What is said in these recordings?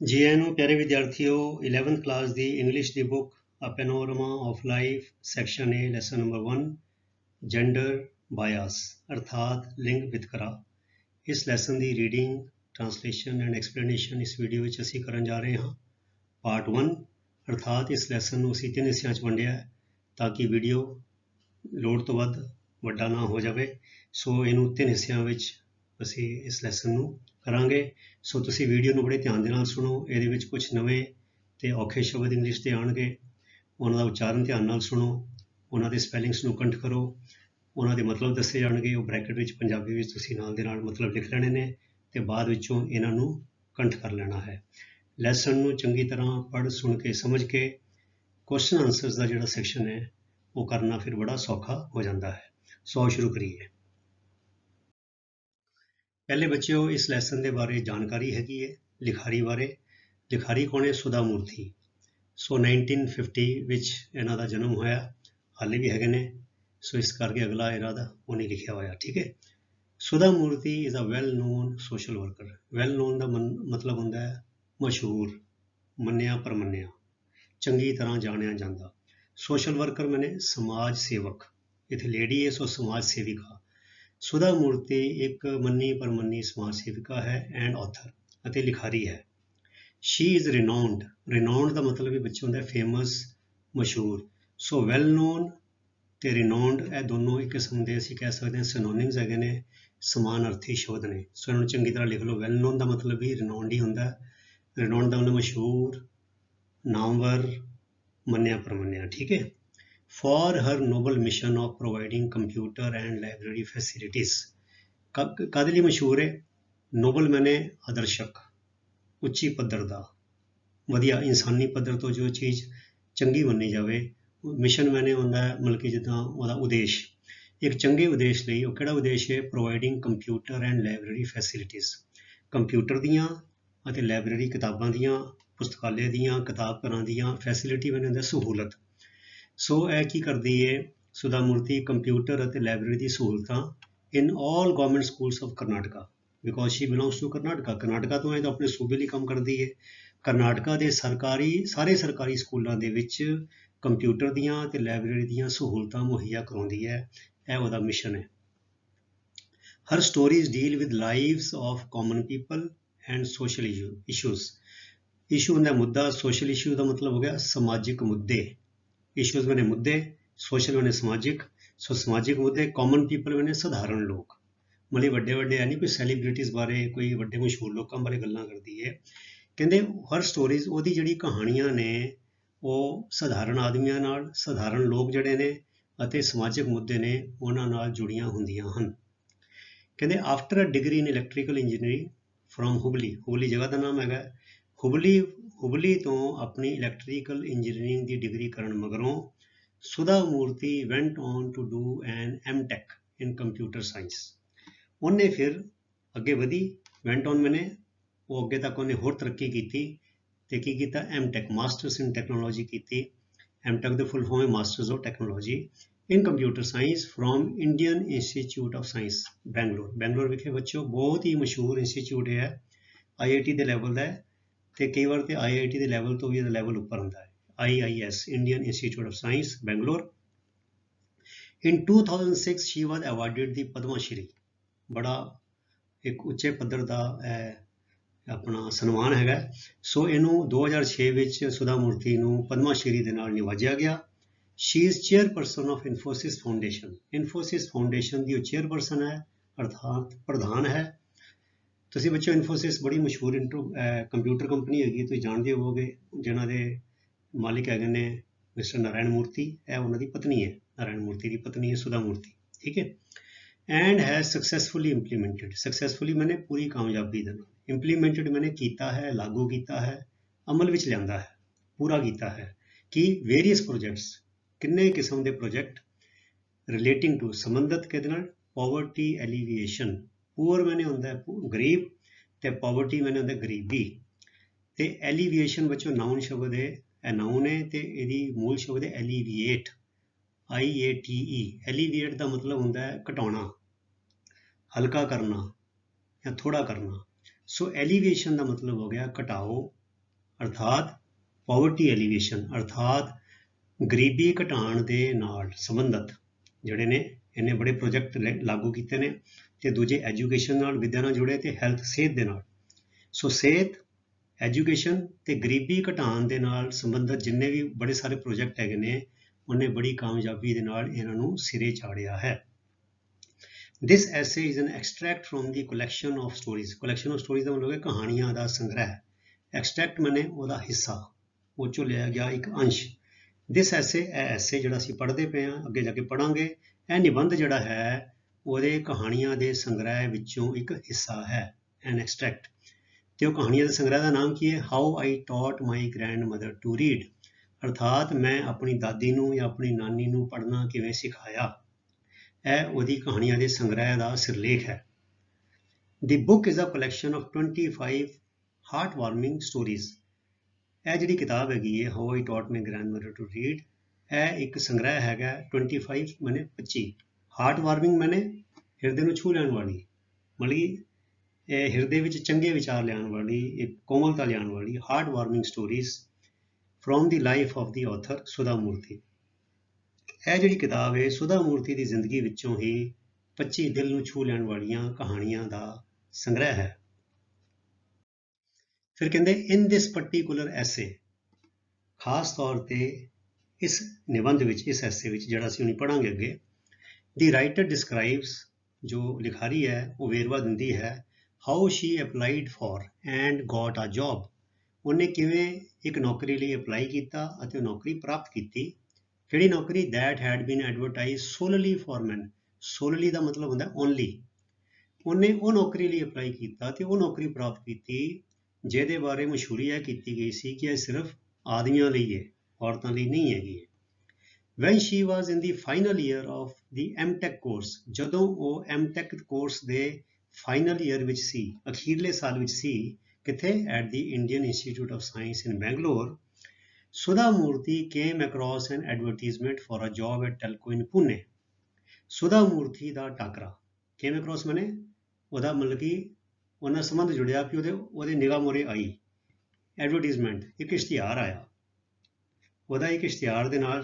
जीएनओ प्यारे विद्यार्थियों 11th class the English the book a panorama of life section A lesson number 1 gender bias अर्थात लिंग वितकरा। इस lesson the reading translation and explanation इस video which असीं करन जा रहे हां। पार्ट 1 अर्थात इस लेसन नूं असीं 3 हिस्सिਆਂ 'ਚ ਵੰਡਿਆ ਹੈ ताकि वीडियो ਲੋੜ ਤੋਂ ਵੱਧ ਵੱਡਾ ਨਾ ਹੋ ਜਾਵੇ। ਸੋ ਇਹਨੂੰ 3 ਹਿੱਸਿਆਂ ਵਿੱਚ ਅਸੀਂ ਇਸ ਲੈਸਨ ਨੂੰ ਕਰਾਂਗੇ। ਸੋ ਤੁਸੀਂ ਵੀਡੀਓ ਨੂੰ ਬੜੇ ਧਿਆਨ ਦੇ ਨਾਲ ਸੁਣੋ। ਇਹਦੇ ਵਿੱਚ ਕੁਝ ਨਵੇਂ ਤੇ ਔਖੇ ਸ਼ਬਦ ਇੰਗਲਿਸ਼ ਦੇ ਆਉਣਗੇ, ਉਹਨਾਂ ਦਾ ਉਚਾਰਨ ਧਿਆਨ ਨਾਲ ਸੁਣੋ, ਉਹਨਾਂ ਦੇ ਸਪੈਲਿੰਗਸ ਨੂੰ ਕੰਠ ਕਰੋ, ਉਹਨਾਂ ਦੇ ਮਤਲਬ ਦੱਸੇ ਜਾਣਗੇ। ਉਹ ਬ੍ਰੈਕਟ ਵਿੱਚ ਪੰਜਾਬੀ ਵਿੱਚ ਤੁਸੀਂ ਨਾਲ ਦੇ ਨਾਲ ਮਤਲਬ ਲਿਖ ਲੈਣੇ ਨੇ ਤੇ ਬਾਅਦ ਵਿੱਚੋਂ ਇਹਨਾਂ ਨੂੰ ਕੰਠ ਕਰ ਲੈਣਾ ਹੈ। ਲੈਸਨ ਨੂੰ ਚੰਗੀ ਤਰ੍ਹਾਂ ਪੜ੍ਹ ਸੁਣ ਕੇ ਸਮਝ ਕੇ ਕੁਐਸਚਨ ਆਨਸਰਸ ਦਾ ਜਿਹੜਾ ਸੈਕਸ਼ਨ ਹੈ ਉਹ ਕਰਨਾ ਫਿਰ ਬੜਾ ਸੌਖਾ ਹੋ ਜਾਂਦਾ ਹੈ। ਸੋ ਆਓ ਸ਼ੁਰੂ ਕਰੀਏ। ਪਹਿਲੇ ਬੱਚਿਓ ਇਸ ਲੈਸਨ ਦੇ ਬਾਰੇ ਜਾਣਕਾਰੀ ਹੈਗੀ ਹੈ ਲਿਖਾਰੀ ਬਾਰੇ। ਲਿਖਾਰੀ ਕੌਣ ਹੈ? ਸੁਧਾ ਮੂਰਤੀ। ਸੋ 1950 ਵਿੱਚ ਇਹਨਾਂ ਦਾ ਜਨਮ ਹੋਇਆ, ਹਾਲੇ ਵੀ ਹੈਗੇ ਨੇ। ਸੋ ਇਸ ਕਰਕੇ ਅਗਲਾ ਇਹਨਾਂ ਦਾ ਉਹ ਨਹੀਂ ਲਿਖਿਆ ਹੋਇਆ, ਠੀਕ ਹੈ। Sudha Murthy is a well known social worker. Well known ਦਾ ਮਤਲਬ ਹੁੰਦਾ ਹੈ ਮਸ਼ਹੂਰ, ਮੰਨਿਆ ਪਰਮੰਨਿਆ, ਚੰਗੀ ਤਰ੍ਹਾਂ ਜਾਣਿਆ ਜਾਂਦਾ। ਸੋਸ਼ਲ ਵਰਕਰ ਮੈਨੇ ਸਮਾਜ ਸੇਵਕ, ਇੱਥੇ ਲੇਡੀ ਹੈ ਸੋ ਸਮਾਜ ਸੇਵਿਕਾ। ਸੁਧਾ ਮੂਰਤੀ ਇੱਕ ਮੰਨੀ ਪਰਮੰਨੀ ਸਮਾਜ ਸੇਵਿਕਾ ਹੈ ਐਂਡ ਆਥਰ ਅਤੇ ਲਿਖਾਰੀ ਹੈ। She is renowned. ਰਿਨਾਊਂਡ ਦਾ ਮਤਲਬ ਵੀ ਬੱਚੇ ਹੁੰਦਾ ਫੇਮਸ, ਮਸ਼ਹੂਰ। ਸੋ ਵੈਲ ਨੋਨ ਤੇ ਰਿਨਾਊਂਡ ਇਹ ਦੋਨੋਂ ਇੱਕ ਕਿਸਮ ਦੇ ਅਸੀਂ ਕਹਿ ਸਕਦੇ ਹਾਂ ਸਿਨੋਨਿਮਸ ਹੈਗੇ ਨੇ, ਸਮਾਨ ਅਰਥੀ ਸ਼ਬਦ ਨੇ। ਸੋ ਇਹਨਾਂ ਨੂੰ ਚੰਗੀ ਤਰ੍ਹਾਂ ਲਿਖ ਲਓ। ਵੈਲ ਨੋਨ ਦਾ ਮਤਲਬ ਵੀ ਰਿਨਾਊਂਡ ਹੀ ਹੁੰਦਾ, ਰਿਨਾਊਂਡ ਦਾ ਮਤਲਬ ਮਸ਼ਹੂਰ, ਨਾਮਵਰ, ਮੰਨਿਆ ਪਰਮੰਨਿਆ, ਠੀਕ ਹੈ। For her noble mission of providing computer and library facilities। ਕਾਹਦੇ ਲਈ ਮਸ਼ਹੂਰ ਹੈ? ਨੋਬਲ ਮੈਨੇ ਆਦਰਸ਼ਕ, ਉੱਚੀ ਪੱਧਰ ਦਾ, ਵਧੀਆ ਇਨਸਾਨੀ ਪੱਧਰ ਤੋਂ ਜੋ ਚੀਜ਼ ਚੰਗੀ ਮੰਨੀ ਜਾਵੇ। ਮਿਸ਼ਨ ਮੈਨੇ ਹੁੰਦਾ ਹੈ ਮਤਲਬ ਕਿ ਜਿੱਦਾਂ ਉਹਦਾ ਉਦੇਸ਼, ਇੱਕ ਚੰਗੇ ਉਦੇਸ਼ ਲਈ। ਉਹ ਕਿਹੜਾ ਉਦੇਸ਼ ਹੈ? Providing computer and library facilities. Computer ਦੀਆਂ ਅਤੇ ਲਾਇਬ੍ਰੇਰੀ ਕਿਤਾਬਾਂ ਦੀਆਂ, ਪੁਸਤਕਾਲੇ ਦੀਆਂ, ਕਿਤਾਬ ਘਰਾਂ ਦੀਆਂ। ਫੈਸਿਲਿਟੀ ਮੈਨੇ ਹੁੰਦਾ ਸਹੂਲਤ। ਸੋ ਇਹ ਕੀ ਕਰਦੀ ਹੈ ਸੁਧਾ ਮੂਰਤੀ? ਕੰਪਿਊਟਰ ਅਤੇ ਲਾਇਬ੍ਰੇਰੀ ਦੀ ਸਹੂਲਤਾਂ in all government schools of Karnataka, because she belongs to Karnataka. Karnataka ਤੋਂ ਹੈ ਤਾਂ ਆਪਣੇ ਸੂਬੇ ਲਈ ਕੰਮ ਕਰਦੀ ਹੈ। ਕਰਨਾਟਕਾ ਦੇ ਸਾਰੇ ਸਰਕਾਰੀ ਸਕੂਲਾਂ ਦੇ ਵਿੱਚ ਕੰਪਿਊਟਰ ਦੀਆਂ ਅਤੇ ਲਾਇਬ੍ਰੇਰੀ ਦੀਆਂ ਸਹੂਲਤਾਂ ਮੁਹੱਈਆ ਕਰਵਾਉਂਦੀ ਹੈ। ਇਹ ਉਹਦਾ ਮਿਸ਼ਨ ਹੈ। Her stories deal with lives of common people and social issues. Issue ਹੁੰਦਾ ਮੁੱਦਾ, ਸੋਸ਼ਲ ਇਸ਼ੂ ਦਾ ਮਤਲਬ ਹੋ ਗਿਆ ਸਮਾਜਿਕ ਮੁੱਦੇ। ਇਸ਼ੂਜ਼ ਮੈਨੇ ਮੁੱਦੇ, ਸੋਸ਼ਲ ਮੈਨੇ ਸਮਾਜਿਕ। ਸੋ ਸਮਾਜਿਕ ਮੁੱਦੇ, ਕਾਮਨ ਪੀਪਲ ਮੈਨੇ ਸਧਾਰਨ ਲੋਕ। ਮਤਲਬ ਵੱਡੇ ਵੱਡੇ ਨਹੀਂ ਕੋਈ ਸੈਲੀਬ੍ਰਿਟੀਜ਼ ਬਾਰੇ, ਕੋਈ ਵੱਡੇ ਮਸ਼ਹੂਰ ਲੋਕਾਂ ਬਾਰੇ ਗੱਲਾਂ ਕਰਦੀ ਹੈ। ਕਹਿੰਦੇ ਹਰ ਸਟੋਰੀਜ਼, ਉਹਦੀ ਜਿਹੜੀ ਕਹਾਣੀਆਂ ਨੇ ਉਹ ਸਧਾਰਨ ਆਦਮੀਆਂ ਨਾਲ, ਸਧਾਰਨ ਲੋਕ ਜਿਹੜੇ ਨੇ ਅਤੇ ਸਮਾਜਿਕ ਮੁੱਦੇ ਨੇ ਉਹਨਾਂ ਨਾਲ ਜੁੜੀਆਂ ਹੁੰਦੀਆਂ ਹਨ। ਕਹਿੰਦੇ after a degree in electrical engineering from Hubli, Hubli ਜਗ੍ਹਾ ਦਾ ਨਾਮ ਹੈਗਾ। ਹੁਬਲੀ ਤੋਂ ਆਪਣੀ ਇਲੈਕਟ੍ਰੀਕਲ ਇੰਜੀਨੀਅਰਿੰਗ ਦੀ ਡਿਗਰੀ ਕਰਨ ਮਗਰੋਂ Sudha Murthy went on to do an MTech in computer science. ਉਹਨੇ ਫਿਰ ਅੱਗੇ ਵਧੀ, ਵੈਂਟ ਔਨ ਮੈਨੇ ਉਹ ਅੱਗੇ ਤੱਕ ਉਹਨੇ ਹੋਰ ਤਰੱਕੀ ਕੀਤੀ ਤੇ ਕੀ ਕੀਤਾ? ਐਮਟੈਕ, ਮਾਸਟਰਸ ਇਨ ਟੈਕਨੋਲੋਜੀ ਕੀਤੀ। ਐਮਟੈਕ ਦੇ ਫੁੱਲ ਫਾਰਮ ਹੈ masters of technology in computer science from Indian Institute of Science Bangalore. Bangalore ਵਿਖੇ ਬੱਚਿਓ ਬਹੁਤ ਹੀ ਮਸ਼ਹੂਰ ਇੰਸਟੀਚਿਊਟ ਹੈ, IIT ਦੇ ਲੈਵਲ ਦਾ ਹੈ ਤੇ ਕਈ ਵਾਰ ਤੇ IIT ਦੇ ਲੈਵਲ ਤੋਂ ਵੀ ਇਹਦਾ ਲੈਵਲ ਉੱਪਰ ਹੁੰਦਾ ਹੈ। IIS Indian Institute of Science Bangalore. In 2006 she was awarded the Padma Shri. ਬੜਾ ਇੱਕ ਉੱਚੇ ਪੱਧਰ ਦਾ ਆਪਣਾ ਸਨਮਾਨ ਹੈਗਾ। ਸੋ ਇਹਨੂੰ 2006 ਵਿੱਚ ਸੁਧਾ ਮੂਰਤੀ ਨੂੰ ਪਦਮਾ ਸ਼੍ਰੀ ਦੇ ਨਾਲ ਨਿਵਾਜਿਆ ਗਿਆ। She is chairperson of Infosys foundation. Infosys foundation ਦੀ ਉਹ ਚੇਅਰਪਰਸਨ ਹੈ ਅਰਥਾਤ ਪ੍ਰਧਾਨ ਹੈ। ਤੁਸੀਂ ਬੱਚਿਓ ਇਨਫੋਸਿਸ ਬੜੀ ਮਸ਼ਹੂਰ ਕੰਪਿਊਟਰ ਕੰਪਨੀ ਹੈਗੀ, ਤੁਸੀਂ ਜਾਣਦੇ ਹੋਵੋਗੇ। ਜਿਨ੍ਹਾਂ ਦੇ ਮਾਲਿਕ ਹੈਗੇ ਨੇ ਮਿਸਟਰ ਨਾਰਾਇਣ ਮੂਰਤੀ, ਇਹ ਉਹਨਾਂ ਦੀ ਪਤਨੀ ਹੈ। ਨਾਰਾਇਣ ਮੂਰਤੀ ਦੀ ਪਤਨੀ ਹੈ ਸੁਧਾ ਮੂਰਤੀ, ਠੀਕ ਹੈ। And has successfully implemented. Successfully ਮੈਨੇ ਪੂਰੀ ਕਾਮਯਾਬੀ ਦੇ ਨਾਲ, ਇੰਪਲੀਮੈਂਟਡ ਮੈਨੇ ਕੀਤਾ ਹੈ, ਲਾਗੂ ਕੀਤਾ ਹੈ, ਅਮਲ ਵਿੱਚ ਲਿਆਂਦਾ ਹੈ, ਪੂਰਾ ਕੀਤਾ ਹੈ। ਕਿ ਵੇਰੀਅਸ ਪ੍ਰੋਜੈਕਟਸ, ਕਿੰਨੇ ਕਿਸਮ ਦੇ ਪ੍ਰੋਜੈਕਟ ਰਿਲੇਟਿੰਗ ਟੂ, ਸੰਬੰਧਿਤ ਕਿਹਦੇ ਨਾਲ? ਪਾਵਰਟੀ ਐਲੀਵੀਏਸ਼ਨ। ਪੂਅਰ ਮੈਨੇ ਹੁੰਦਾ ਗਰੀਬ ਤੇ ਪਾਵਰਟੀ ਮੈਨੇ ਹੁੰਦਾ ਗਰੀਬੀ। ਤੇ ਐਲੀਵੀਏਸ਼ਨ ਬੱਚੋ ਨਾਉਨ ਸ਼ਬਦ ਹੈ, ਇਹ ਨਾਉਨ ਹੈ ਤੇ ਇਹਦੀ ਮੂਲ ਸ਼ਬਦ ਹੈ ਐਲੀਵੀਏਟ, IATE। ਐਲੀਵੀਏਟ ਦਾ ਮਤਲਬ ਹੁੰਦਾ ਹੈ ਘਟਾਉਣਾ, ਹਲਕਾ ਕਰਨਾ ਜਾਂ ਥੋੜਾ ਕਰਨਾ। ਸੋ ਐਲੀਵੇਸ਼ਨ ਦਾ ਮਤਲਬ ਹੋ ਗਿਆ ਘਟਾਓ अर्थात पॉवर्टी एलिवेशन अर्थात गरीबी घटाण दे नाल संबंधित ਜਿਹੜੇ ਨੇ ਇਹਨੇ बड़े प्रोजेक्ट लागू ਕੀਤੇ ਨੇ ਤੇ ਦੂਜੇ ਐਜੂਕੇਸ਼ਨ ਨਾਲ ਵਿਦਿਆ ਨਾਲ ਜੁੜੇ ਤੇ ਹੈਲਥ ਸਿਹਤ ਦੇ ਨਾਲ ਸੋ ਸਿਹਤ ਐਜੂਕੇਸ਼ਨ ਤੇ ਗਰੀਬੀ ਘਟਾਣ ਦੇ ਨਾਲ ਸੰਬੰਧਿਤ ਜਿੰਨੇ ਵੀ ਬੜੇ ਸਾਰੇ ਪ੍ਰੋਜੈਕਟ ਹੈਗੇ ਨੇ ਉਹਨੇ ਬੜੀ ਕਾਮਯਾਬੀ ਦੇ ਨਾਲ ਇਹਨਾਂ ਨੂੰ ਸਿਰੇ ਚਾੜਿਆ ਹੈ। This essay is an extract from the collection of stories. Collection of stories ਦਾ ਮਤਲਬ ਹੈ ਕਹਾਣੀਆਂ ਦਾ ਸੰਗ੍ਰਹਿ। Extract ਮਨੇ ਉਹਦਾ ਹਿੱਸਾ, ਉਹ ਚੋਂ ਲਿਆ ਗਿਆ ਇੱਕ ਅੰਸ਼। This essay ਇਹ essay ਜਿਹੜਾ ਅਸੀਂ ਪੜ੍ਹਦੇ ਪਏ ਹਾਂ, ਅੱਗੇ ਜਾ ਕੇ ਪੜ੍ਹਾਂਗੇ, ਇਹ ਨਿਬੰਧ ਜਿਹੜਾ ਹੈ ਉਹਦੇ ਕਹਾਣੀਆਂ ਦੇ ਸੰਗ੍ਰਹਿ ਵਿੱਚੋਂ ਇੱਕ ਹਿੱਸਾ ਹੈ, an extract। ਤੇ ਉਹ ਕਹਾਣੀਆਂ ਦੇ ਸੰਗ੍ਰਹਿ ਦਾ ਨਾਮ ਕੀ ਹੈ? How I taught my grandmother to read। ਅਰਥਾਤ ਮੈਂ ਆਪਣੀ ਦਾਦੀ ਨੂੰ ਜਾਂ ਆਪਣੀ ਨਾਨੀ ਨੂੰ ਪੜ੍ਹਨਾ ਕਿਵੇਂ ਸਿਖਾਇਆ। ਇਹ ਉਹਦੀ ਕਹਾਣੀਆਂ ਦੇ ਸੰਗ੍ਰਹਿ ਦਾ ਸਿਰਲੇਖ ਹੈ। The book is a collection of 25 heartwarming stories। ਇਹ ਜਿਹੜੀ ਕਿਤਾਬ ਹੈਗੀ ਹੈ How I taught my grandmother to read, ਇਹ ਇੱਕ ਸੰਗ੍ਰਹਿ ਹੈਗਾ 25 ਮਨੇ 25। heartwarming ਮਨੇ ਹਿਰਦੇ ਨੂੰ ਛੂਹ ਲੈਣ ਵਾਲੀ, ਮਤਲਬ ਇਹ ਹਿਰਦੇ ਵਿੱਚ ਚੰਗੇ ਵਿਚਾਰ ਲਿਆਉਣ ਵਾਲੀ, ਇੱਕ ਕੋਮਲਤਾ ਲਿਆਉਣ ਵਾਲੀ heartwarming stories from the life of the author ਸੁਧਾ ਮੂਰਤੀ। ਇਹ ਜਿਹੜੀ ਕਿਤਾਬ ਹੈ ਸੁਧਾ ਮੂਰਤੀ ਦੀ ਜ਼ਿੰਦਗੀ ਵਿੱਚੋਂ ਹੀ 25 ਦਿਲ ਨੂੰ ਛੂਹ ਲੈਣ ਵਾਲੀਆਂ ਕਹਾਣੀਆਂ ਦਾ ਸੰਗ੍ਰਹਿ ਹੈ। ਫਿਰ ਕਹਿੰਦੇ in this particular essay, ਖਾਸ ਤੌਰ ਤੇ ਇਸ ਨਿਬੰਧ ਵਿੱਚ, ਇਸ ਐਸੇ ਵਿੱਚ ਜਿਹੜਾ ਅਸੀਂ ਹੁਣ ਪੜ੍ਹਾਂਗੇ ਅੱਗੇ, the writer describes, ਜੋ ਲਿਖਾਰੀ ਹੈ ਉਹ ਵੇਰਵਾ ਦਿੰਦੀ ਹੈ how she applied for and got a job। ਉਹਨੇ ਕਿਵੇਂ ਇੱਕ ਨੌਕਰੀ ਲਈ ਅਪਲਾਈ ਕੀਤਾ ਅਤੇ ਉਹ ਨੌਕਰੀ ਪ੍ਰਾਪਤ ਕੀਤੀ। ਕਿਹੜੀ ਨੌਕਰੀ? that had been advertised solely for men। solely ਦਾ ਮਤਲਬ ਹੁੰਦਾ only। ਉਹਨੇ ਉਹ ਨੌਕਰੀ ਲਈ ਅਪਲਾਈ ਕੀਤਾ ਤੇ ਉਹ ਨੌਕਰੀ ਪ੍ਰਾਪਤ ਕੀਤੀ ਜਿਹਦੇ ਬਾਰੇ ਮਸ਼ਹੂਰੀ ਇਹ ਕੀਤੀ ਗਈ ਸੀ ਕਿ ਇਹ ਸਿਰਫ ਆਦਮੀਆਂ ਲਈ ਹੈ, ਔਰਤਾਂ ਲਈ ਨਹੀਂ ਹੈਗੀ ਹੈ। when she was in the final year of the M.Tech course, ਜਦੋਂ ਉਹ M.Tech ਕੋਰਸ ਦੇ ਫਾਈਨਲ ਈਅਰ ਵਿੱਚ ਸੀ, ਅਖੀਰਲੇ ਸਾਲ ਵਿੱਚ ਸੀ, ਕਿੱਥੇ? at the Indian Institute of Science in Bangalore, ਸੁਧਾ ਮੂਰਤੀ came across an advertisement for a job at Telco in Pune। ਸੁਧਾ ਮੂਰਤੀ ਦਾ ਟਾਕਰਾ, came across ਮਨੇ ਉਹਦਾ ਮਤਲਬ ਕਿ ਉਹਨਾਂ ਸੰਬੰਧ ਜੁੜਿਆ ਕਿ ਉਹਦੇ ਨਿਗਾਹ ਮੋਰੇ ਆਈ ਐਡਵਰਟੀਜ਼ਮੈਂਟ, ਇੱਕ ਇਸ਼ਤਿਹਾਰ ਆਇਆ, ਉਹਦਾ ਇੱਕ ਇਸ਼ਤਿਹਾਰ ਦੇ ਨਾਲ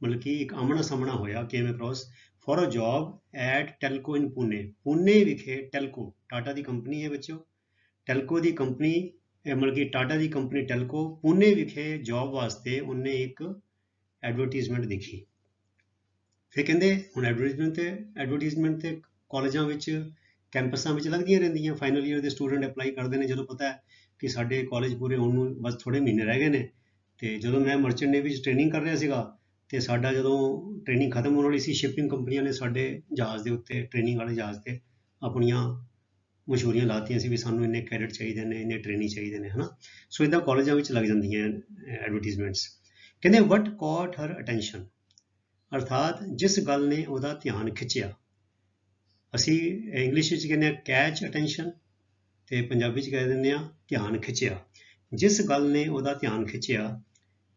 ਮਤਲਬ ਕਿ ਇੱਕ ਆਮਣਾ ਸਾਹਮਣਾ ਹੋਇਆ, came across for a job at Telco in Pune। Pune ਵਿਖੇ ਟੈਲਕੋ, ਟਾਟਾ ਦੀ ਕੰਪਨੀ ਹੈ ਬੱਚਿਓ, ਟੈਲਕੋ ਦੀ ਕੰਪਨੀ, ਮਤਲਬ ਕਿ ਟਾਟਾ ਦੀ ਕੰਪਨੀ ਟੈਲਕੋ, ਪੁਣੇ ਵਿਖੇ ਜੌਬ ਵਾਸਤੇ ਉਹਨੇ ਇੱਕ ਐਡਵਰਟੀਜ਼ਮੈਂਟ ਦੇਖੀ। ਫਿਰ ਕਹਿੰਦੇ ਹੁਣ ਐਡਵਰਟੀਜ਼ਮੈਂਟ ਤੇ ਕਾਲਜਾਂ ਵਿੱਚ, ਕੈਂਪਸਾਂ ਵਿੱਚ ਲੱਗਦੀਆਂ ਰਹਿੰਦੀਆਂ, ਫਾਈਨਲ ਈਅਰ ਦੇ ਸਟੂਡੈਂਟ ਅਪਲਾਈ ਕਰਦੇ ਨੇ ਜਦੋਂ ਪਤਾ ਹੈ ਕਿ ਸਾਡੇ ਕਾਲਜ ਪੂਰੇ ਹੋਣ ਨੂੰ ਬਸ ਥੋੜ੍ਹੇ ਮਹੀਨੇ ਰਹਿ ਗਏ ਨੇ। ਤੇ ਜਦੋਂ ਮੈਂ ਮਰਚੈਂਟ ਨੇਵੀ ਵਿੱਚ ਟ੍ਰੇਨਿੰਗ ਕਰ ਰਿਹਾ ਸੀਗਾ ਤੇ ਸਾਡਾ ਜਦੋਂ ਟ੍ਰੇਨਿੰਗ ਖਤਮ ਹੋਣ ਵਾਲੀ ਸੀ, ਸ਼ਿਪਿੰਗ ਕੰਪਨੀਆਂ ਨੇ ਸਾਡੇ ਜਹਾਜ਼ ਦੇ ਉੱਤੇ, ਟ੍ਰੇਨਿੰਗ ਵਾਲੇ ਜਹਾਜ਼ ਤੇ ਆਪਣੀਆਂ ਮਸ਼ਹੂਰੀਆਂ ਲਾਤੀਆਂ ਸੀ ਵੀ ਸਾਨੂੰ ਇੰਨੇ ਕੈਡਟ ਚਾਹੀਦੇ ਨੇ, ਇੰਨੇ ਟ੍ਰੇਨਿੰਗ ਚਾਹੀਦੇ ਨੇ, ਹਨਾ। ਸੋ ਇੱਦਾਂ ਕਾਲਜਾਂ ਵਿੱਚ ਲੱਗ ਜਾਂਦੀਆਂ ਐਡਵਰਟੀਜ਼ਮੈਂਟਸ। ਕਹਿੰਦੇ ਵਟ ਕੌਟ ਹਰ ਅਟੈਂਸ਼ਨ, ਅਰਥਾਤ ਜਿਸ ਗੱਲ ਨੇ ਉਹਦਾ ਧਿਆਨ ਖਿੱਚਿਆ। ਅਸੀਂ ਇੰਗਲਿਸ਼ ਵਿੱਚ ਕਹਿੰਦੇ ਹਾਂ ਕੈਚ ਅਟੈਂਸ਼ਨ ਤੇ ਪੰਜਾਬੀ 'ਚ ਕਹਿ ਦਿੰਦੇ ਹਾਂ ਧਿਆਨ ਖਿੱਚਿਆ। ਜਿਸ ਗੱਲ ਨੇ ਉਹਦਾ ਧਿਆਨ ਖਿੱਚਿਆ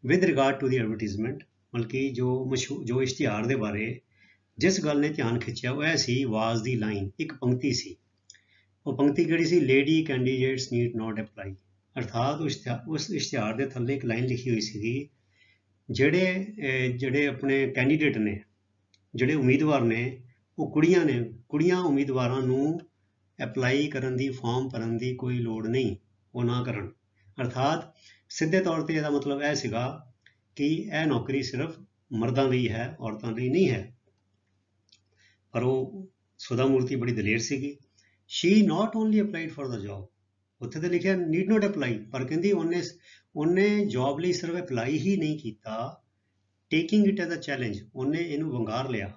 with regard to the advertisement, ਮਤਲਬ ਕਿ ਜੋ ਇਸ਼ਤਿਹਾਰ ਦੇ ਬਾਰੇ ਜਿਸ ਗੱਲ ਨੇ ਧਿਆਨ ਖਿੱਚਿਆ ਉਹ ਇਹ ਸੀ, ਵਾਜ਼ ਦੀ ਲਾਈਨ, ਇੱਕ ਪੰਕਤੀ ਸੀ। ਉਹ ਪੰਕਤੀ ਕਿਹੜੀ ਸੀ? Lady candidates need not apply. ਅਰਥਾਤ ਉਸ ਇਸ਼ਤਿਹਾਰ ਦੇ ਥੱਲੇ ਇੱਕ ਲਾਈਨ ਲਿਖੀ ਹੋਈ ਸੀਗੀ, ਜਿਹੜੇ ਆਪਣੇ ਕੈਂਡੀਡੇਟ ਨੇ, ਜਿਹੜੇ ਉਮੀਦਵਾਰ ਨੇ, ਉਹ ਕੁੜੀਆਂ ਨੇ, ਕੁੜੀਆਂ ਉਮੀਦਵਾਰਾਂ ਨੂੰ ਅਪਲਾਈ ਕਰਨ ਦੀ, ਫਾਰਮ ਭਰਨ ਦੀ ਕੋਈ ਲੋੜ ਨਹੀਂ, ਉਹ ਨਾ ਕਰਨ। ਅਰਥਾਤ ਸਿੱਧੇ ਤੌਰ ਤੇ ਇਹਦਾ ਮਤਲਬ ਇਹ ਸੀਗਾ ਕਿ ਇਹ ਨੌਕਰੀ ਸਿਰਫ ਮਰਦਾਂ ਲਈ ਹੈ, ਔਰਤਾਂ ਲਈ ਨਹੀਂ ਹੈ। ਪਰ ਉਹ ਸੁਧਾ ਮੂਰਤੀ ਬੜੀ ਦਲੇਰ ਸੀਗੀ। she not only applied for the job, ਉੱਥੇ ਤੇ ਲਿਖਿਆ need not apply, ਪਰ ਕਹਿੰਦੀ ਉਹਨੇ ਜੌਬ ਲਈ ਸਿਰਫ ਅਪਲਾਈ ਹੀ ਨਹੀਂ ਕੀਤਾ, taking it as a challenge, ਉਹਨੇ ਇਹਨੂੰ ਵੰਗਾਰ ਲਿਆ,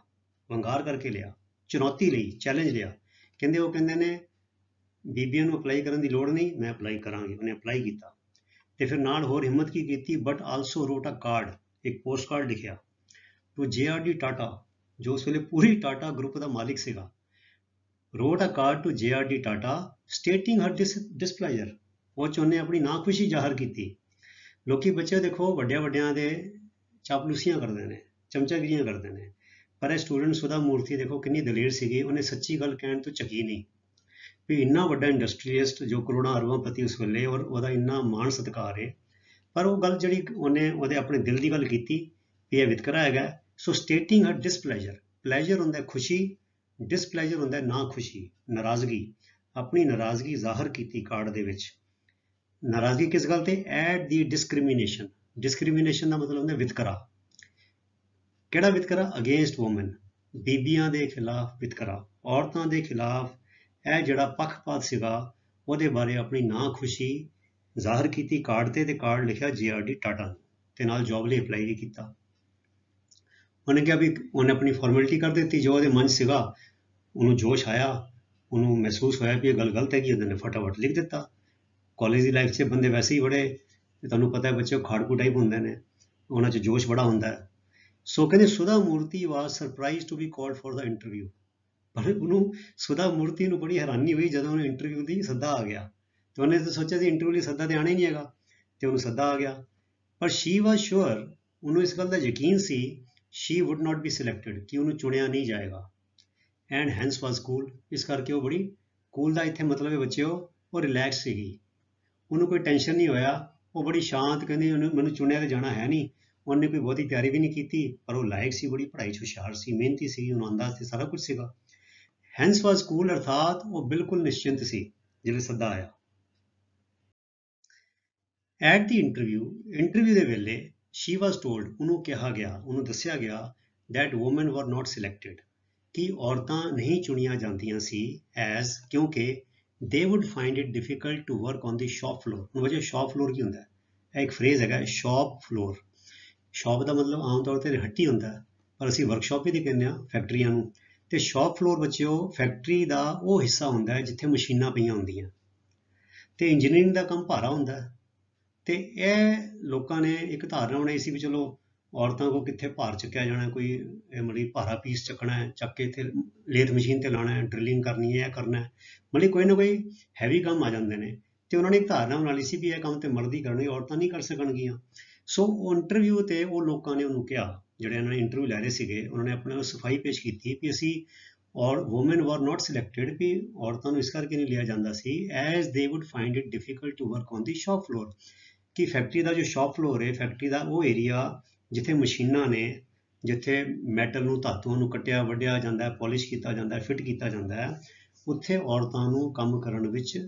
ਵੰਗਾਰ ਕਰਕੇ ਲਿਆ, ਚੁਣੌਤੀ ਲਈ, ਚੈਲੰਜ ਲਿਆ। ਕਹਿੰਦੇ ਉਹ ਕਹਿੰਦੇ ਨੇ ਬੀਬੀਆਂ ਨੂੰ ਅਪਲਾਈ ਕਰਨ ਦੀ ਲੋੜ ਨਹੀਂ, ਮੈਂ ਅਪਲਾਈ ਕਰਾਂਗੀ। ਉਹਨੇ ਅਪਲਾਈ ਕੀਤਾ ਤੇ ਫਿਰ ਨਾਲ ਹੋਰ ਹਿੰਮਤ ਕੀ ਕੀਤੀ, ਬਟ ਆਲਸੋ ਰੋਟ ਅ ਕਾਰਡ, ਇੱਕ ਪੋਸਟ ਕਾਰਡ ਲਿਖਿਆ ਟੂ JRD ਟਾਟਾ, ਜੋ ਉਸ ਵੇਲੇ ਪੂਰੀ ਟਾਟਾ ਗਰੁੱਪ ਦਾ ਮਾਲਿਕ ਸੀਗਾ। wrote a card to JRD Tata stating her displeasure, ਉਹ 'ਚ ਉਹਨੇ ਆਪਣੀ ਨਾਖੁਸ਼ੀ ਜ਼ਾਹਰ ਕੀਤੀ। ਲੋਕੀ ਬੱਚੇ ਦੇਖੋ ਵੱਡਿਆਂ ਦੇ ਚਾਪਲੂਸੀਆਂ ਕਰਦੇ ਨੇ, ਚਮਚਾਗਿਰੀਆਂ ਕਰਦੇ ਨੇ, ਪਰ ਇਹ ਸਟੂਡੈਂਟ ਸੁਧਾ ਮੂਰਤੀ ਦੇਖੋ ਕਿੰਨੀ ਦਲੇਰ ਸੀਗੀ, ਉਹਨੇ ਸੱਚੀ ਗੱਲ ਕਹਿਣ ਤੋਂ ਝਕੀ ਨਹੀਂ। ਵੀ ਇੰਨਾ ਵੱਡਾ ਇੰਡਸਟਰੀਅਲਿਸਟ ਜੋ ਕਰੋੜਾਂ ਅਰਬਾਂ ਪਤੀ ਉਸ ਵੇਲੇ, ਔਰ ਉਹਦਾ ਇੰਨਾ ਮਾਣ ਸਤਿਕਾਰ ਹੈ, पर वो गल जिहड़ी ਉਹਨੇ ਉਹਦੇ ਆਪਣੇ ਦਿਲ ਦੀ ਗੱਲ ਕੀਤੀ ਵੀ ਇਹ ਵਿਤਕਰਾ ਹੈਗਾ। ਸੋ ਸਟੇਟਿੰਗ ਹਰ ਡਿਸਪਲੇਜਰ, ਪਲੇਜਰ ਹੁੰਦਾ ਖੁਸ਼ੀ, ਡਿਸਪਲੇਜਰ ਹੁੰਦਾ ਨਾ ਖੁਸ਼ੀ, ਨਾਰਾਜ਼ਗੀ, ਆਪਣੀ ਨਾਰਾਜ਼ਗੀ ਜ਼ਾਹਰ ਕੀਤੀ ਕਾਰਡ ਦੇ ਵਿੱਚ। ਨਾਰਾਜ਼ਗੀ ਕਿਸ ਗੱਲ ਤੇ? At the discrimination. ਡਿਸਕ੍ਰਿਮੀਨੇਸ਼ਨ ਦਾ ਮਤਲਬ ਹੁੰਦਾ ਵਿਤਕਰਾ। ਕਿਹੜਾ ਵਿਤਕਰਾ? ਅਗੇਂਸਟ ਵੂਮਨ, ਬੀਬੀਆਂ ਦੇ ਖਿਲਾਫ ਵਿਤਕਰਾ, ਔਰਤਾਂ ਦੇ ਖਿਲਾਫ ਇਹ ਜਿਹੜਾ ਪੱਖਪਾਤ ਸੀਗਾ ਉਹਦੇ ਬਾਰੇ ਆਪਣੀ ਨਾ ਖੁਸ਼ੀ ਜ਼ਾਹਰ ਕੀਤੀ ਕਾਰਡ ਤੇ ਕਾਰਡ ਲਿਖਿਆ JRD ਟਾਟਾ ਨੂੰ, ਤੇ ਨਾਲ ਜੌਬ ਲਈ ਅਪਲਾਈ ਵੀ ਕੀਤਾ। ਉਹਨੇ ਕਿਹਾ ਵੀ ਉਹਨੇ ਆਪਣੀ ਫਾਰਮੈਲਿਟੀ ਕਰ ਦਿੱਤੀ, ਜੋ ਉਹਦੇ ਮਨ ਸੀਗਾ ਉਹਨੂੰ ਜੋਸ਼ ਆਇਆ, ਉਹਨੂੰ ਮਹਿਸੂਸ ਹੋਇਆ ਵੀ ਇਹ ਗੱਲ ਗਲਤ ਹੈਗੀ, ਉਹਨੇ ਫਟਾਫਟ ਲਿਖ ਦਿੱਤਾ। ਕਾਲਜ ਦੀ ਲਾਈਫ 'ਚ ਬੰਦੇ ਵੈਸੇ ਹੀ ਬੜੇ, ਤੁਹਾਨੂੰ ਪਤਾ ਹੈ ਬੱਚੇ ਖਾੜਕੂ ਟਾਈਪ ਹੁੰਦੇ ਨੇ, ਉਹਨਾਂ 'ਚ ਜੋਸ਼ ਬੜਾ ਹੁੰਦਾ ਹੈ। ਸੋ ਕਹਿੰਦੇ Sudha Murthy was surprise to be called for the interview. ਪਰ ਉਹਨੂੰ ਸੁਧਾ ਮੂਰਤੀ ਨੂੰ ਬੜੀ ਹੈਰਾਨੀ ਹੋਈ ਜਦੋਂ ਉਹਨੂੰ ਇੰਟਰਵਿਊ ਦੀ ਸੱਦਾ ਆ ਗਿਆ, ਤੇ ਉਹਨੇ ਤਾਂ ਸੋਚਿਆ ਸੀ ਇੰਟਰਵਿਊ ਲਈ ਸੱਦਾ ਤੇ ਆਣਾ ਹੀ ਨਹੀਂ ਹੈਗਾ, ਤੇ ਉਹਨੂੰ ਸੱਦਾ ਆ ਗਿਆ। ਪਰ ਸ਼ੀ ਵਾਜ਼ ਸ਼ੋਰ, ਉਹਨੂੰ ਇਸ ਗੱਲ ਦਾ ਯਕੀਨ ਸੀ she would not be selected, ਕਿ ਉਹਨੂੰ ਚੁਣਿਆ ਨਹੀਂ ਜਾਏਗਾ। ਐਂਡ ਹੈਂਸ ਵਾਜ਼ ਕੂਲ, ਇਸ ਕਰਕੇ ਉਹ ਬੜੀ ਕੂਲ ਦਾ ਇੱਥੇ ਮਤਲਬ ਹੈ ਬੱਚਿਓ ਉਹ ਰਿਲੈਕਸ ਸੀਗੀ, ਉਹਨੂੰ ਕੋਈ ਟੈਨਸ਼ਨ ਨਹੀਂ ਹੋਇਆ, ਉਹ ਬੜੀ ਸ਼ਾਂਤ, ਕਹਿੰਦੀ ਉਹਨੂੰ ਮੈਨੂੰ ਚੁਣਿਆ ਤੇ ਜਾਣਾ ਹੈ ਨਹੀਂ। ਉਹਨੇ ਕੋਈ ਬਹੁਤੀ ਤਿਆਰੀ ਵੀ ਨਹੀਂ ਕੀਤੀ, ਪਰ ਉਹ ਲਾਇਕ ਸੀ, ਬੜੀ ਪੜ੍ਹਾਈ 'ਚ ਹੁਸ਼ਿਆਰ ਸੀ, ਮਿਹਨਤੀ ਸੀ, ਉਹਨੂੰ ਆਉਂਦਾ ਸੀ, ਸਾਰਾ ਕੁਝ ਸੀਗਾ। ਹੈਂਸ ਵਾਜ਼ ਕੂਲ ਅਰਥਾਤ ਉਹ ਬਿਲਕੁਲ ਨਿਸ਼ਚਿੰਤ ਸੀ ਜਦੋਂ ਸੱਦਾ ਆਇਆ। ਐਟ ਦੀ ਇੰਟਰਵਿਊ ਦੇ ਵੇਲੇ ਸ਼ੀ ਵਾਜ਼ ਟੋਲਡ, ਉਹਨੂੰ ਕਿਹਾ ਗਿਆ, ਉਹਨੂੰ ਦੱਸਿਆ ਗਿਆ ਦੈਟ ਵੂਮਨ ਵਰ ਨਾਟ ਸਿਲੈਕਟਡ, ਕਿ ਔਰਤਾਂ ਨਹੀਂ ਚੁਣੀਆਂ ਜਾਂਦੀਆਂ ਸੀ ਐਜ਼, ਕਿਉਂਕਿ they would find it difficult to work on the shop floor। ਹੁਣ ਵਜੇ ਸ਼ਾਪ ਫਲੋਰ ਕੀ ਹੁੰਦਾ ਹੈ? ਇਹ ਇੱਕ ਫਰੇਜ਼ ਹੈਗਾ ਸ਼ਾਪ ਫਲੋਰ। ਸ਼ਾਪ ਦਾ ਮਤਲਬ ਆਮ ਤੌਰ ਤੇ ਹੱਟੀ ਹੁੰਦਾ, ਪਰ ਅਸੀਂ ਵਰਕਸ਼ਾਪ ਹੀ ਕਹਿੰਦੇ ਹਾਂ ਫੈਕਟਰੀਆਂ ਨੂੰ। ਤੇ ਸ਼ਾਪ ਫਲੋਰ ਬੱਚਿਓ ਫੈਕਟਰੀ ਦਾ ਉਹ ਹਿੱਸਾ ਹੁੰਦਾ ਹੈ ਜਿੱਥੇ ਮਸ਼ੀਨਾਂ ਪਈਆਂ ਹੁੰਦੀਆਂ, ਤੇ ਇੰਜੀਨੀਅਰਿੰਗ ਦਾ ਕੰਮ ਭਾਰਾ ਹੁੰਦਾ। ਤੇ ਇਹ ਲੋਕਾਂ ਨੇ ਇੱਕ ਧਾਰਨਾ ਬਣਾਈ ਸੀ ਵੀ ਚਲੋ ਔਰਤਾਂ ਕੋ ਕਿੱਥੇ ਭਾਰ ਚੱਕਿਆ ਜਾਣਾ, ਕੋਈ ਮਤਲਬ ਭਾਰਾ ਪੀਸ ਚੱਕਣਾ ਹੈ, ਚੱਕ ਕੇ ਇੱਥੇ ਲੇਥ ਮਸ਼ੀਨ ਤੇ ਲਾਣਾ ਹੈ, ਡਰਿਲਿੰਗ ਕਰਨੀ ਹੈ, ਇਹ ਕਰਨਾ ਹੈ, ਮਤਲਬ ਕੋਈ ਨਾ ਕੋਈ ਹੈਵੀ ਕੰਮ ਆ ਜਾਂਦੇ ਨੇ। ਤੇ ਉਹਨਾਂ ਨੇ ਇੱਕ ਧਾਰਨਾ ਬਣਾ ਲਈ ਸੀ ਵੀ ਇਹ ਕੰਮ ਤੇ ਮਰਦ ਹੀ ਕਰਨਗੇ, ਔਰਤਾਂ ਨਹੀਂ ਕਰ ਸਕਣਗੀਆਂ। ਸੋ ਉਹ ਇੰਟਰਵਿਊ ਤੇ ਉਹ ਲੋਕਾਂ ਨੇ ਉਹਨੂੰ ਕਿਹਾ, ਜਿਹੜੇ ਉਹਨਾਂ ਨੇ ਇੰਟਰਵਿਊ ਲੈ ਰਹੇ ਸੀਗੇ, ਉਹਨਾਂ ਨੇ ਆਪਣੇ ਸਫਾਈ ਪੇਸ਼ ਕੀਤੀ ਵੀ ਅਸੀਂ ਔਰ ਵੂਮਨ ਵਰ ਨਾਟ ਸਿਲੈਕਟਡ, ਵੀ ਔਰਤਾਂ ਨੂੰ ਇਸ ਕਰਕੇ ਨਹੀਂ ਲਿਆ ਜਾਂਦਾ ਸੀ as they would find it difficult to work on the shop floor, ਕਿ ਫੈਕਟਰੀ ਦਾ ਜੋ ਸ਼ਾਪ ਫਲੋਰ ਹੈ, ਫੈਕਟਰੀ ਦਾ ਉਹ ਏਰੀਆ ਜਿੱਥੇ ਮਸ਼ੀਨਾਂ ਨੇ, ਜਿੱਥੇ ਮੈਟਲ ਨੂੰ, ਧਾਤੂਆਂ ਨੂੰ ਕੱਟਿਆ ਵੱਢਿਆ ਜਾਂਦਾ ਹੈ, ਪੋਲਿਸ਼ ਕੀਤਾ ਜਾਂਦਾ ਹੈ, ਫਿੱਟ ਕੀਤਾ ਜਾਂਦਾ ਹੈ, ਉੱਥੇ ਔਰਤਾਂ ਨੂੰ ਕੰਮ ਕਰਨ ਵਿੱਚ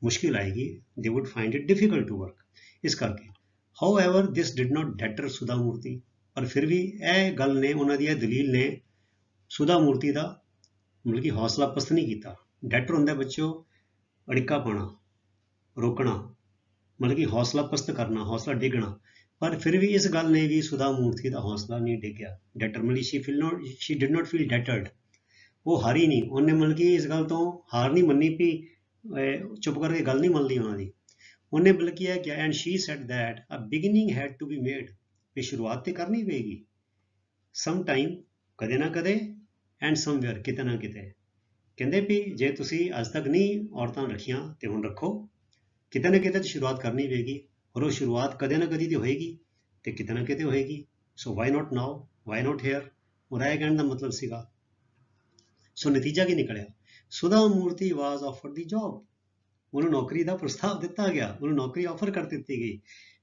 ਮੁਸ਼ਕਿਲ ਆਏਗੀ, they would find it difficult to work. ਇਸ ਕਰਕੇ ਹਾਊਐਵਰ ਦਿਸ ਡਿਡ ਨਾਟ ਡੈਟਰ ਸੁਧਾ ਮੂਰਤੀ, ਪਰ ਫਿਰ ਵੀ ਇਹ ਗੱਲ ਨੇ, ਉਹਨਾਂ ਦੀ ਇਹ ਦਲੀਲ ਨੇ ਸੁਧਾ ਮੂਰਤੀ ਦਾ ਮਤਲਬ ਕਿ ਹੌਸਲਾ ਪਸਤ ਨਹੀਂ ਕੀਤਾ। ਡੈਟਰ ਹੁੰਦਾ ਬੱਚਿਓ ਅੜਿੱਕਾ ਪਾਉਣਾ, ਰੋਕਣਾ, ਮਤਲਬ ਕਿ ਹੌਸਲਾ ਪਸਤ ਕਰਨਾ, ਹੌਸਲਾ ਡਿੱਗਣਾ। ਪਰ ਫਿਰ ਵੀ ਇਸ ਗੱਲ ਨੇ ਵੀ ਸੁਧਾ ਮੂਰਤੀ ਦਾ ਹੌਸਲਾ ਨਹੀਂ ਡਿੱਗਿਆ। ਡੈਟਰ ਮਤਲਬ ਸ਼ੀ ਡਿਡ ਨਾਟ ਫੀਲ ਡੈਟਰਡ, ਉਹ ਹਾਰੀ ਨਹੀਂ, ਉਹਨੇ ਮਤਲਬ ਕਿ ਇਸ ਗੱਲ ਤੋਂ ਹਾਰ ਨਹੀਂ ਮੰਨੀ ਵੀ ਚੁੱਪ ਕਰਕੇ ਗੱਲ ਨਹੀਂ ਮੰਨ ਲਈ ਉਹਨਾਂ ਦੀ। ਉਹਨੇ ਬਲਕਿ ਇਹ ਕਿਹਾ and she said that a beginning had to be made, ਵੀ ਸ਼ੁਰੂਆਤ ਤੇ ਕਰਨੀ ਪਏਗੀ, ਸਮ ਟਾਈਮ, ਕਦੇ ਨਾ ਕਦੇ, ਐਂਡ ਸਮਵੇਅਰ, ਕਿਤੇ ਨਾ ਕਿਤੇ। ਕਹਿੰਦੇ ਵੀ ਜੇ ਤੁਸੀਂ ਅੱਜ ਤੱਕ ਨਹੀਂ ਔਰਤਾਂ ਰੱਖੀਆਂ ਤੇ ਹੁਣ ਰੱਖੋ, ਕਿਤੇ ਨਾ ਕਿਤੇ ਸ਼ੁਰੂਆਤ ਕਰਨੀ ਪਏਗੀ, ਔਰ ਉਹ ਸ਼ੁਰੂਆਤ ਕਦੇ ਨਾ ਕਦੀ ਤੇ ਹੋਏਗੀ ਤੇ ਕਿਤੇ ਨਾ ਕਿਤੇ ਹੋਏਗੀ। ਸੋ why not now, why not hair, ਉਹਦਾ ਇਹ ਕਹਿਣ ਦਾ ਮਤਲਬ ਸੀਗਾ। ਸੋ ਨਤੀਜਾ ਕੀ ਨਿਕਲਿਆ? ਸੁਧਾ ਮੂਰਤੀ ਵਾਜ਼ ਆਫਰਡ ਦੀ ਜੌਬ, ਉਹਨੂੰ ਨੌਕਰੀ ਦਾ ਪ੍ਰਸਤਾਵ ਦਿੱਤਾ ਗਿਆ, ਉਹਨੂੰ ਨੌਕਰੀ ਆਫਰ ਕਰ ਦਿੱਤੀ ਗਈ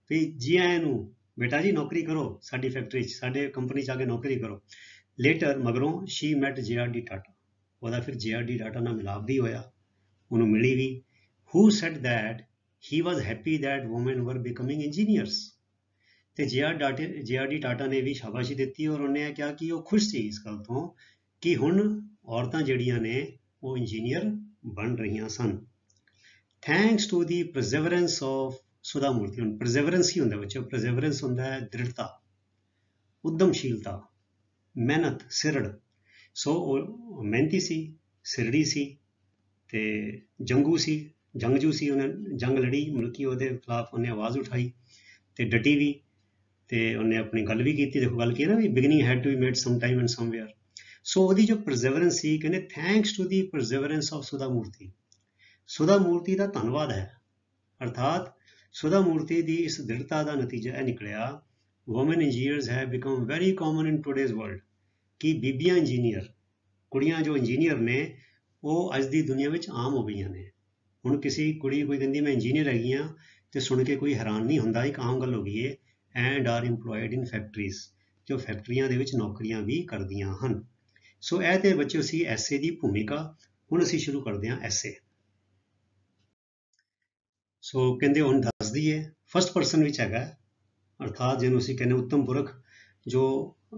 ਵੀ ਜੀ ਆਇਆਂ ਨੂੰ ਬੇਟਾ ਜੀ, ਨੌਕਰੀ ਕਰੋ ਸਾਡੀ ਫੈਕਟਰੀ 'ਚ, ਸਾਡੇ ਕੰਪਨੀ 'ਚ ਆ ਕੇ ਨੌਕਰੀ ਕਰੋ। ਲੇਟਰ ਮਗਰੋਂ ਸ਼ੀ ਮੈਟ JRD ਟਾਟਾ, ਉਹਦਾ ਫਿਰ JRD ਟਾਟਾ ਨਾਲ ਮਿਲਾਪ ਵੀ ਹੋਇਆ, ਉਹਨੂੰ ਮਿਲੀ ਵੀ। Who said that he was happy that women were becoming engineers, ਤੇ JRD ਟਾਟਾ ਨੇ ਵੀ ਸ਼ਾਬਾਸ਼ੀ ਦਿੱਤੀ, ਔਰ ਉਹਨੇ ਕਿਹਾ ਕਿ ਉਹ ਖੁਸ਼ ਸੀ ਇਸ ਗੱਲ ਤੋਂ ਕਿ ਹੁਣ ਔਰਤਾਂ ਜਿਹੜੀਆਂ ਨੇ ਉਹ ਇੰਜੀਨੀਅਰ ਬਣ ਰਹੀਆਂ ਸਨ। Thanks to the perseverance of Sudha ਮੂਰਤੀ। ਹੁਣ ਪ੍ਰਜ਼ਰਵੈਂਸ ਕੀ ਹੁੰਦਾ ਬੱਚੋ? ਪ੍ਰਜ਼ਰਵੈਂਸ ਹੁੰਦਾ ਹੈ ਦ੍ਰਿੜਤਾ, ਉਦਮਸ਼ੀਲਤਾ, ਮਿਹਨਤ, ਸਿਰੜ। ਸੋ ਉਹ ਮਿਹਨਤੀ ਸੀ, ਸਿਰੜੀ ਸੀ, ਤੇ ਜੰਗੂ ਸੀ, ਜੰਗਜੂ ਸੀ, ਉਹਨੇ ਜੰਗ ਲੜੀ, ਮਤਲਬ ਕਿ ਉਹਦੇ ਖਿਲਾਫ ਉਹਨੇ ਆਵਾਜ਼ ਉਠਾਈ ਤੇ ਡਟੀ ਵੀ, ਤੇ ਉਹਨੇ ਆਪਣੀ ਗੱਲ ਵੀ ਕੀਤੀ। ਦੇਖੋ ਗੱਲ ਕੀ ਹੈ ਨਾ ਵੀ beginning had to be made some time and somewhere. So ਉਹਦੀ ਜੋ ਪ੍ਰਜ਼ਰਵੈਂਸ ਸੀ, ਕਹਿੰਦੇ thanks to the perseverance of Sudha Murthy, Sudha ਮੂਰਤੀ ਦਾ ਧੰਨਵਾਦ ਹੈ। ਅਰਥਾਤ ਸੁਧਾ ਮੂਰਤੀ ਦੀ ਇਸ ਦ੍ਰਿੜਤਾ ਦਾ ਨਤੀਜਾ ਇਹ ਨਿਕਲਿਆ woman engineers have become very common in today's world, ਕਿ ਬੀਬੀਆਂ ਇੰਜੀਨੀਅਰ, ਕੁੜੀਆਂ ਜੋ ਇੰਜੀਨੀਅਰ ਨੇ ਉਹ ਅੱਜ ਦੀ ਦੁਨੀਆ ਵਿੱਚ ਆਮ ਹੋ ਗਈਆਂ ਨੇ। ਹੁਣ ਕਿਸੇ ਕੁੜੀ ਕੋਈ ਕਹਿੰਦੀ ਮੈਂ ਇੰਜੀਨੀਅਰ ਹੈਗੀ ਹਾਂ ਤੇ ਸੁਣ ਕੇ ਕੋਈ ਹੈਰਾਨ ਨਹੀਂ ਹੁੰਦਾ, ਇੱਕ ਆਮ ਗੱਲ ਹੋ ਗਈ ਹੈ। And are employed in factories, ਜੋ ਫੈਕਟਰੀਆਂ ਦੇ ਵਿੱਚ ਨੌਕਰੀਆਂ ਵੀ ਕਰਦੀਆਂ ਹਨ। ਸੋ ਇਹ ਤੇ ਬੱਚਿਓ ਸੀ ਐਸੇ ਦੀ ਭੂਮਿਕਾ। ਹੁਣ ਅਸੀਂ ਸ਼ੁਰੂ ਕਰਦੇ ਹਾਂ ਐਸੇ। ਸੋ ਕਹਿੰਦੇ ਹੁਣ ਦੱਸ ਦਈਏ, ਫਸਟ ਪਰਸਨ ਵਿੱਚ ਹੈਗਾ, ਅਰਥਾਤ ਜਿਹਨੂੰ ਅਸੀਂ ਕਹਿੰਦੇ ਉੱਤਮ ਪੁਰਖ, ਜੋ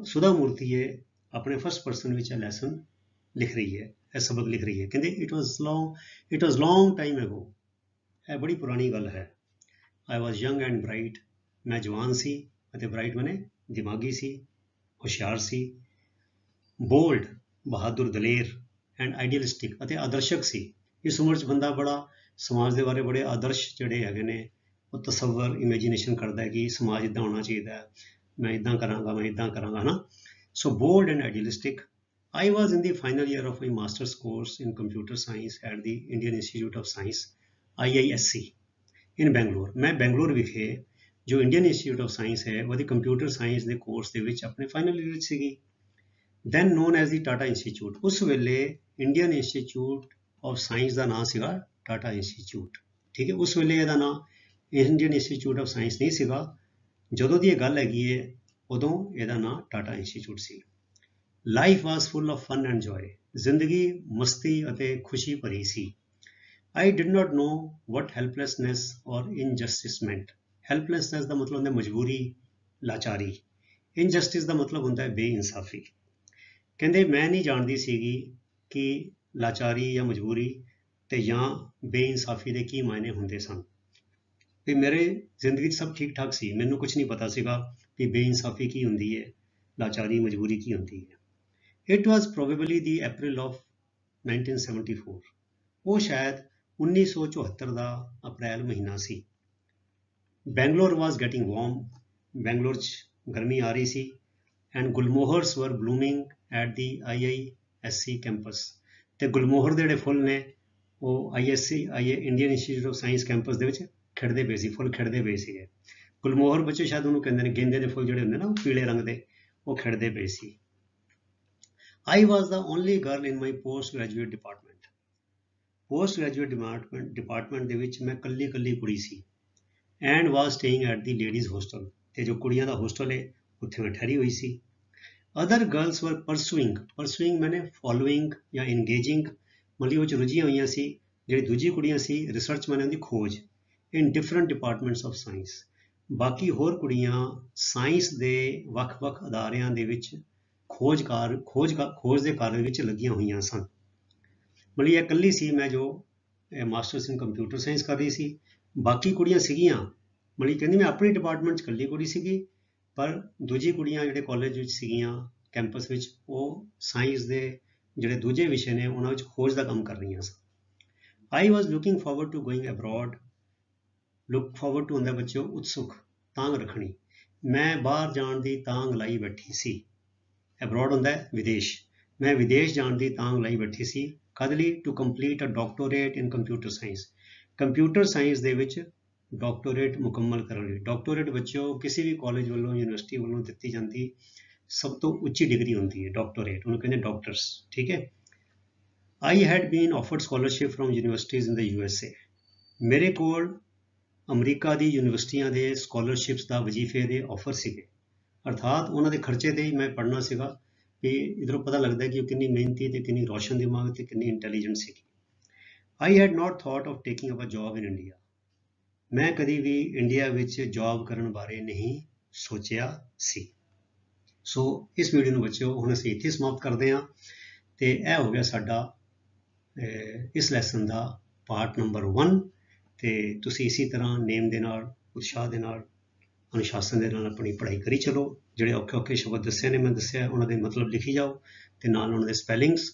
ਸੁਧਾ ਮੂਰਤੀ ਹੈ ਆਪਣੇ ਫਸਟ ਪਰਸਨ ਵਿੱਚ ਇਹ ਲੈਸਨ ਲਿਖ ਰਹੀ ਹੈ, ਇਹ ਸਬਕ ਲਿਖ ਰਹੀ ਹੈ। ਕਹਿੰਦੇ ਇਟ ਵਾਜ਼ ਲੌਂਗ ਟਾਈਮ ਅਗੋ, ਇਹ ਬੜੀ ਪੁਰਾਣੀ ਗੱਲ ਹੈ। ਆਈ ਵਾਜ਼ ਯੰਗ ਐਂਡ ਬ੍ਰਾਈਟ, ਮੈਂ ਜਵਾਨ ਸੀ ਅਤੇ ਬ੍ਰਾਈਟ ਮਨੇ ਦਿਮਾਗੀ ਸੀ, ਹੁਸ਼ਿਆਰ ਸੀ। ਬੋਲਡ, ਬਹਾਦਰ, ਦਲੇਰ, ਐਂਡ ਆਈਡੀਅਲਿਸਟਿਕ ਅਤੇ ਆਦਰਸ਼ਕ ਸੀ। ਇਸ ਉਮਰ 'ਚ ਬੰਦਾ ਬੜਾ ਸਮਾਜ ਦੇ ਬਾਰੇ ਬੜੇ ਆਦਰਸ਼ ਜਿਹੜੇ ਹੈਗੇ ਨੇ ਉਹ ਤਸੱਵਰ, ਇਮੇਜਿਨੇਸ਼ਨ ਕਰਦਾ ਹੈ ਕਿ ਸਮਾਜ ਇੱਦਾਂ ਹੋਣਾ ਚਾਹੀਦਾ, ਮੈਂ ਇੱਦਾਂ ਕਰਾਂਗਾ, ਮੈਂ ਇੱਦਾਂ ਕਰਾਂਗਾ, ਹੈ ਨਾ। So bold and idealistic. I was in the final year of my master's course in computer science at the Indian Institute of Science IISc in Bangalore। मैं बैंगलोर विखे जो इंडियन इंस्टीट्यूट ऑफ साइंस है वो कंप्यूटर साइंस के course के विच अपने final year सीगी। then known as the Tata institute. उस वेले इंडियन इंस्टीट्यूट ऑफ साइंस का नाम सीगा टाटा इंस्टीट्यूट, ठीक है। उस वेले ਇਹਦਾ ਨਾਮ इंडियन इंस्टीट्यूट ऑफ साइंस नहीं सीगा। ਜਦੋਂ ਦੀ ਇਹ ਗੱਲ ਹੈਗੀ ਹੈ ਉਦੋਂ ਇਹਦਾ ਨਾਮ Tata institute C. Life was full of fun and joy, ਜ਼ਿੰਦਗੀ ਮਸਤੀ ਅਤੇ ਖੁਸ਼ੀ ਭਰੀ ਸੀ। ਆਈ ਡਿਡ ਨਾਟ ਨੋ ਵਟ ਹੈਲਪਲੈਸਨੈਸ ਔਰ ਇਨਜਸਟਿਸ ਮੈਂਟ। ਹੈਲਪਲੈਸਨੈਸ ਦਾ ਮਤਲਬ ਹੁੰਦਾ ਮਜਬੂਰੀ, ਲਾਚਾਰੀ। ਇਨਜਸਟਿਸ ਦਾ ਮਤਲਬ ਹੁੰਦਾ ਹੈ ਬੇਇਨਸਾਫੀ। ਕਹਿੰਦੇ ਮੈਂ ਨਹੀਂ ਜਾਣਦੀ ਸੀਗੀ ਕਿ ਲਾਚਾਰੀ ਜਾਂ ਮਜਬੂਰੀ ਤੇ ਜਾਂ ਬੇਇਨਸਾਫੀ ਦੇ ਕੀ ਮਾਇਨੇ ਹੁੰਦੇ ਸਨ। ਵੀ ਮੇਰੇ ਜ਼ਿੰਦਗੀ 'ਚ ਸਭ ਠੀਕ ਠਾਕ ਸੀ, ਮੈਨੂੰ ਕੁਝ ਨਹੀਂ ਪਤਾ ਸੀਗਾ ਕਿ ਬੇਇਨਸਾਫੀ ਕੀ ਹੁੰਦੀ ਹੈ, ਲਾਚਾਰੀ, ਮਜਬੂਰੀ ਕੀ ਹੁੰਦੀ ਹੈ। It was probably the April of 1974। ਉਹ ਸ਼ਾਇਦ 1974 ਦਾ ਅਪ੍ਰੈਲ ਮਹੀਨਾ ਸੀ। Bangalore was getting warm। Bangalore 'ਚ ਗਰਮੀ ਆ ਰਹੀ ਸੀ। And ਗੁਲਮੋਹਰਸ were blooming at the IISc campus। ਤੇ ਗੁਲਮੋਹਰ ਦੇ ਜਿਹੜੇ ਫੁੱਲ ਨੇ ਉਹ Indian Institute of science campus ਦੇ ਵਿੱਚ ਖਿੜਦੇ ਪਏ ਸੀ, ਫੁੱਲ ਖਿੜਦੇ ਪਏ ਸੀਗੇ। ਗੁਲਮੋਹਰ ਬੱਚੇ ਸ਼ਾਇਦ ਉਹਨੂੰ ਕਹਿੰਦੇ ਨੇ, ਗੇਂਦੇ ਦੇ ਫੁੱਲ ਜਿਹੜੇ ਹੁੰਦੇ ਨਾ ਪੀਲੇ ਰੰਗ ਦੇ, ਉਹ ਖਿੜਦੇ ਪਏ ਸੀ। I was the only girl in my post-graduate department। post-graduate department ਦੇ ਵਿੱਚ ਮੈਂ ਇਕੱਲੀ ਕੁੜੀ ਸੀ। and was staying at the ladies hostel। ਤੇ ਜੋ ਕੁੜੀਆਂ ਦਾ ਹੋਸਟਲ ਹੈ ਉੱਥੇ ਮੈਂ ਠਹਿਰੀ ਹੋਈ ਸੀ। other girls were pursuing ਮੈਨੇ following ਜਾਂ engaging, ਮਤਲਬ ਉਹ 'ਚ ਰੁਝੀਆਂ ਹੋਈਆਂ ਸੀ। ਜਿਹੜੀ ਦੂਜੀ ਕੁੜੀਆਂ ਸੀ ਰਿਸਰਚ ਮੈਨੇ ਉਹਦੀ ਖੋਜ in different departments of science। ਬਾਕੀ ਹੋਰ ਕੁੜੀਆਂ ਸਾਇੰਸ ਦੇ ਵੱਖ-ਵੱਖ ਅਦਾਰਿਆਂ ਦੇ ਵਿੱਚ ਖੋਜ ਦੇ ਕਾਰਜ ਵਿੱਚ ਲੱਗੀਆਂ ਹੋਈਆਂ ਸਨ। ਮਤਲਬ ਇਹ ਇਕੱਲੀ ਸੀ ਮੈਂ ਜੋ ਮਾਸਟਰਸ ਇਨ ਕੰਪਿਊਟਰ ਸਾਇੰਸ ਕਰ ਰਹੀ ਸੀ। ਬਾਕੀ ਕੁੜੀਆਂ ਸੀਗੀਆਂ, ਮਤਲਬ ਕਹਿੰਦੀ ਮੈਂ ਆਪਣੀ ਡਿਪਾਰਟਮੈਂਟ 'ਚ ਇਕੱਲੀ ਕੁੜੀ ਸੀਗੀ, ਪਰ ਦੂਜੀ ਕੁੜੀਆਂ ਜਿਹੜੇ ਕਾਲਜ ਵਿੱਚ ਸੀਗੀਆਂ, ਕੈਂਪਸ ਵਿੱਚ, ਉਹ ਸਾਇੰਸ ਦੇ ਜਿਹੜੇ ਦੂਜੇ ਵਿਸ਼ੇ ਨੇ ਉਹਨਾਂ ਵਿੱਚ ਖੋਜ ਦਾ ਕੰਮ ਕਰ ਰਹੀਆਂ ਸਨ। I was looking forward to going abroad. Look forward to ਹੁੰਦਾ ਬੱਚਿਓ ਉਤਸੁਕ, ਤਾਂਘ ਰੱਖਣੀ। ਮੈਂ ਬਾਹਰ ਜਾਣ ਦੀ ਤਾਂਘ ਲਾਈ ਬੈਠੀ ਸੀ। ਅਬਰੋਡ ਹੁੰਦਾ ਹੈ ਵਿਦੇਸ਼। ਮੈਂ ਵਿਦੇਸ਼ ਜਾਣ ਦੀ ਤਾਂਘ ਲਾਈ ਬੈਠੀ ਸੀ। ਕਦ ਲਈ? To complete a doctorate in computer science. Computer science ਦੇ ਵਿੱਚ ਡਾਕਟੋਰੇਟ ਮੁਕੰਮਲ ਕਰਨ ਲਈ। ਡਾਕਟੋਰੇਟ ਬੱਚਿਓ ਕਿਸੇ ਵੀ ਕਾਲਜ ਵੱਲੋਂ, ਯੂਨੀਵਰਸਿਟੀ ਵੱਲੋਂ ਦਿੱਤੀ ਜਾਂਦੀ ਸਭ ਤੋਂ ਉੱਚੀ ਡਿਗਰੀ ਹੁੰਦੀ ਹੈ ਡਾਕਟੋਰੇਟ, ਉਹਨੂੰ ਕਹਿੰਦੇ ਡਾਕਟਰਸ, ਠੀਕ ਹੈ। I had bean offered scholarship from universities in the USA। ਮੇਰੇ ਕੋਲ ਅਮਰੀਕਾ ਦੀ ਯੂਨੀਵਰਸਿਟੀਆਂ ਦੇ ਸਕਾਲਰਸ਼ਿਪਸ ਦਾ ਵਜ਼ੀਫੇ ਦੇ ਆਫਰ ਸੀਗੇ, ਅਰਥਾਤ ਉਹਨਾਂ ਦੇ ਖਰਚੇ ਤੇ ਹੀ ਮੈਂ ਪੜ੍ਹਨਾ ਸੀਗਾ। ਕਿ ਇੱਧਰੋਂ ਪਤਾ ਲੱਗਦਾ ਕਿ ਉਹ ਕਿੰਨੀ ਮਿਹਨਤੀ ਤੇ ਕਿੰਨੀ ਰੋਸ਼ਨ ਦਿਮਾਗ ਤੇ ਕਿੰਨੀ ਇੰਟੈਲੀਜੈਂਟ ਸੀਗੀ। I had not thought of taking up a job in India. ਮੈਂ ਕਦੀ ਵੀ ਇੰਡੀਆ ਵਿੱਚ ਜੌਬ ਕਰਨ ਬਾਰੇ ਨਹੀਂ ਸੋਚਿਆ ਸੀ। ਸੋ ਇਸ ਵੀਡੀਓ ਨੂੰ ਬੱਚਿਓ ਹੁਣ ਅਸੀਂ ਇੱਥੇ ਸਮਾਪਤ ਕਰਦੇ ਹਾਂ ਤੇ ਇਹ ਹੋ ਗਿਆ ਸਾਡਾ ਇਸ ਲੈਸਨ ਦਾ ਪਾਰਟ ਨੰਬਰ 1। ਤੇ ਤੁਸੀਂ ਇਸੇ ਤਰ੍ਹਾਂ ਨੇਮ ਦੇ ਨਾਲ, ਉਤਸ਼ਾਹ ਦੇ ਨਾਲ, ਅਨੁਸ਼ਾਸਨ ਦੇ ਨਾਲ ਆਪਣੀ ਪੜ੍ਹਾਈ ਕਰੀ ਚਲੋ। ਜਿਹੜੇ ਔਖੇ ਸ਼ਬਦ ਦੱਸੇ ਨੇ, ਮੈਂ ਦੱਸਿਆ, ਉਹਨਾਂ ਦੇ ਮਤਲਬ ਲਿਖੀ ਜਾਓ ਤੇ ਨਾਲ ਉਹਨਾਂ ਦੇ ਸਪੈਲਿੰਗਸ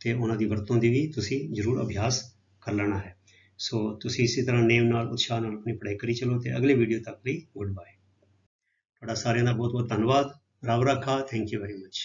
ਤੇ ਉਹਨਾਂ ਦੀ ਵਰਤੋਂ ਦੀ ਵੀ ਤੁਸੀਂ ਜ਼ਰੂਰ ਅਭਿਆਸ ਕਰ ਲੈਣਾ ਹੈ। ਸੋ ਤੁਸੀਂ ਇਸੇ ਤਰ੍ਹਾਂ ਨੇਮ ਨਾਲ, ਉਤਸ਼ਾਹ ਨਾਲ ਆਪਣੀ ਪੜ੍ਹਾਈ ਕਰੀ ਚਲੋ ਤੇ ਅਗਲੇ ਵੀਡੀਓ ਤੱਕ ਲਈ ਗੁੱਡ ਬਾਏ। ਤੁਹਾਡਾ ਸਾਰਿਆਂ ਦਾ ਬਹੁਤ ਬਹੁਤ ਧੰਨਵਾਦ। ਰੱਬ ਰਾਖਾ। Thank you very much.